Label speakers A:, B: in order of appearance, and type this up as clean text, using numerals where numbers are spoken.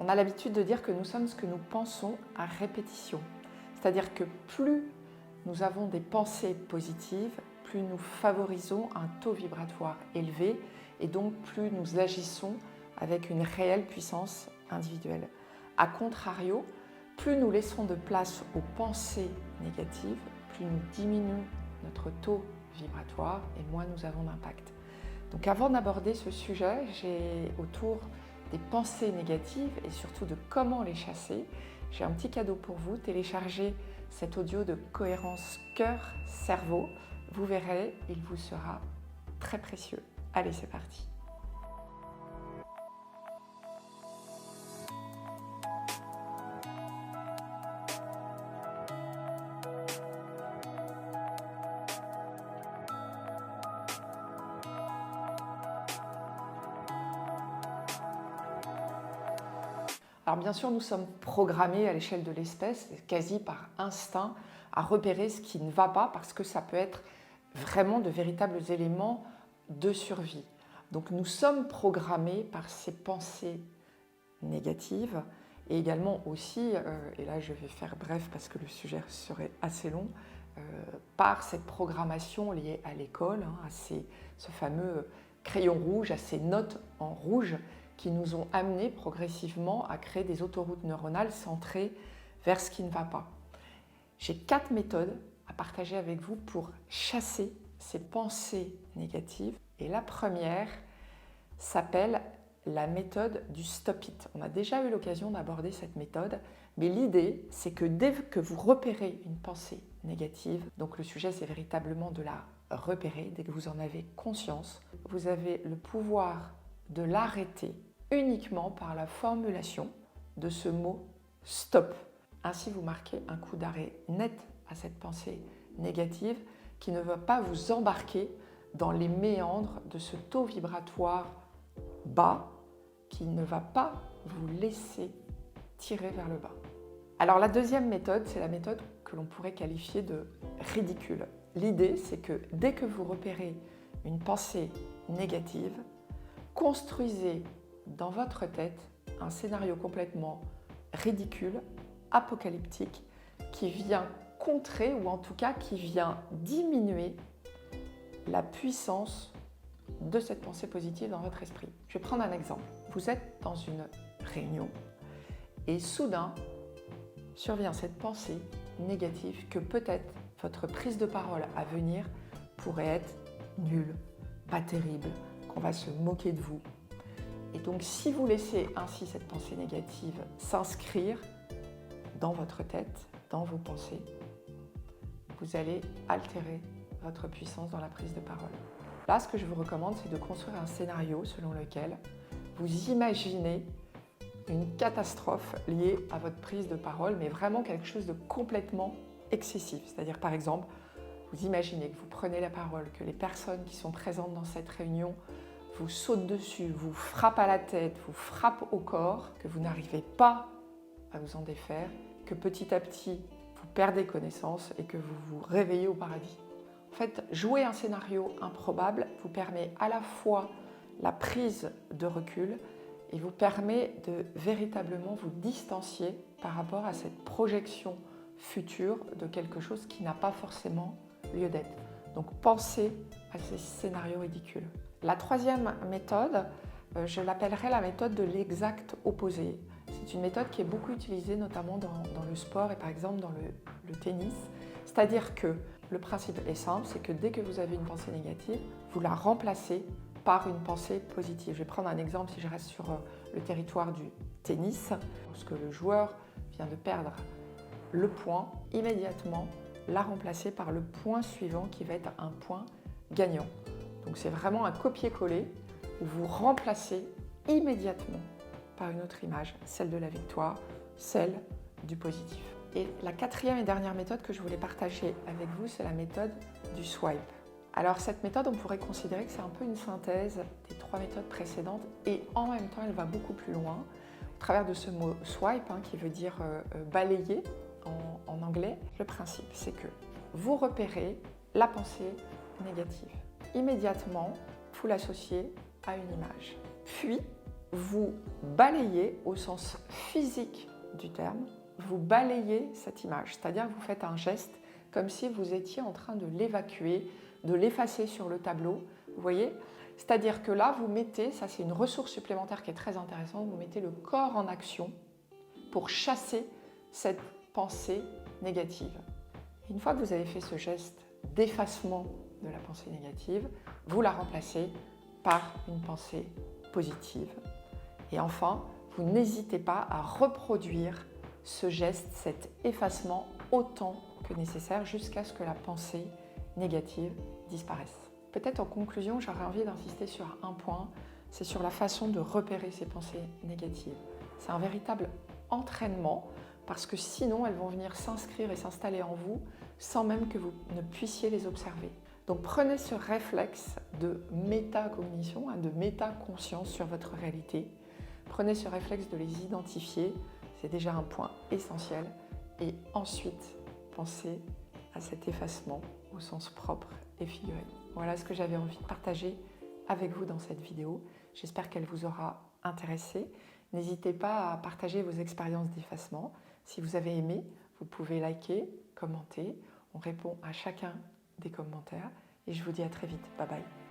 A: On a l'habitude de dire que nous sommes ce que nous pensons à répétition. C'est-à-dire que plus nous avons des pensées positives, plus nous favorisons un taux vibratoire élevé et donc plus nous agissons avec une réelle puissance individuelle. A contrario, plus nous laissons de place aux pensées négatives, plus nous diminuons notre taux vibratoire et moins nous avons d'impact. Donc avant d'aborder ce sujet, j'ai autour des pensées négatives et surtout de comment les chasser, j'ai un petit cadeau pour vous. Téléchargez cet audio de cohérence cœur-cerveau. Vous verrez, il vous sera très précieux. Allez, c'est parti. Alors bien sûr, nous sommes programmés à l'échelle de l'espèce, quasi par instinct, à repérer ce qui ne va pas parce que ça peut être vraiment de véritables éléments de survie. Donc nous sommes programmés par ces pensées négatives et également aussi, et là je vais faire bref parce que le sujet serait assez long, par cette programmation liée à l'école, à ce fameux crayon rouge, à ces notes en rouge qui nous ont amenés progressivement à créer des autoroutes neuronales centrées vers ce qui ne va pas. J'ai 4 méthodes à partager avec vous pour chasser ces pensées négatives. Et la première s'appelle la méthode du stop it. On a déjà eu l'occasion d'aborder cette méthode, mais l'idée, c'est que dès que vous repérez une pensée négative, donc le sujet, c'est véritablement de la repérer, dès que vous en avez conscience, vous avez le pouvoir de l'arrêter uniquement par la formulation de ce mot « stop ». Ainsi, vous marquez un coup d'arrêt net à cette pensée négative qui ne va pas vous embarquer dans les méandres de ce taux vibratoire bas qui ne va pas vous laisser tirer vers le bas. Alors la deuxième méthode, c'est la méthode que l'on pourrait qualifier de ridicule. L'idée, c'est que dès que vous repérez une pensée négative, construisez dans votre tête un scénario complètement ridicule, apocalyptique, qui vient contrer ou en tout cas qui vient diminuer la puissance de cette pensée positive dans votre esprit. Je vais prendre un exemple. Vous êtes dans une réunion et soudain survient cette pensée négative que peut-être votre prise de parole à venir pourrait être nulle, pas terrible, qu'on va se moquer de vous. Et donc, si vous laissez ainsi cette pensée négative s'inscrire dans votre tête, dans vos pensées, vous allez altérer votre puissance dans la prise de parole. Là, ce que je vous recommande, c'est de construire un scénario selon lequel vous imaginez une catastrophe liée à votre prise de parole, mais vraiment quelque chose de complètement excessif. C'est-à-dire, par exemple, vous imaginez que vous prenez la parole, que les personnes qui sont présentes dans cette réunion vous sautent dessus, vous frappent à la tête, vous frappent au corps, que vous n'arrivez pas à vous en défaire, que petit à petit, vous perdez connaissance et que vous vous réveillez au paradis. En fait, jouer un scénario improbable vous permet à la fois la prise de recul et vous permet de véritablement vous distancier par rapport à cette projection future de quelque chose qui n'a pas forcément lieu d'être. Donc pensez à ces scénarios ridicules. La troisième méthode, je l'appellerai la méthode de l'exact opposé. C'est une méthode qui est beaucoup utilisée notamment dans le sport et par exemple dans le tennis. C'est-à-dire que le principe est simple, c'est que dès que vous avez une pensée négative, vous la remplacez par une pensée positive. Je vais prendre un exemple si je reste sur le territoire du tennis. Lorsque le joueur vient de perdre le point, immédiatement la remplacer par le point suivant qui va être un point gagnant. Donc c'est vraiment un copier-coller où vous remplacez immédiatement par une autre image, celle de la victoire, celle du positif. Et la quatrième et dernière méthode que je voulais partager avec vous, c'est la méthode du swipe. Alors cette méthode, on pourrait considérer que c'est un peu une synthèse des 3 méthodes précédentes et en même temps, elle va beaucoup plus loin au travers de ce mot swipe qui veut dire balayer en anglais. Le principe, c'est que vous repérez la pensée négative. Immédiatement, vous l'associez à une image. Puis, vous balayez au sens physique du terme, vous balayez cette image, c'est-à-dire que vous faites un geste comme si vous étiez en train de l'évacuer, de l'effacer sur le tableau, vous voyez? C'est-à-dire que là, vous mettez, ça c'est une ressource supplémentaire qui est très intéressante, vous mettez le corps en action pour chasser cette pensée négative. Une fois que vous avez fait ce geste d'effacement de la pensée négative, vous la remplacez par une pensée positive. Et enfin, vous n'hésitez pas à reproduire ce geste, cet effacement autant que nécessaire jusqu'à ce que la pensée négative disparaisse. Peut-être en conclusion, j'aurais envie d'insister sur un point, c'est sur la façon de repérer ces pensées négatives. C'est un véritable entraînement parce que sinon elles vont venir s'inscrire et s'installer en vous sans même que vous ne puissiez les observer. Donc prenez ce réflexe de métacognition, de métaconscience sur votre réalité. Prenez ce réflexe de les identifier, c'est déjà un point essentiel. Et ensuite, pensez à cet effacement au sens propre et figuré. Voilà ce que j'avais envie de partager avec vous dans cette vidéo. J'espère qu'elle vous aura intéressé. N'hésitez pas à partager vos expériences d'effacement. Si vous avez aimé, vous pouvez liker, commenter. On répond à chacun des commentaires et je vous dis à très vite. Bye bye.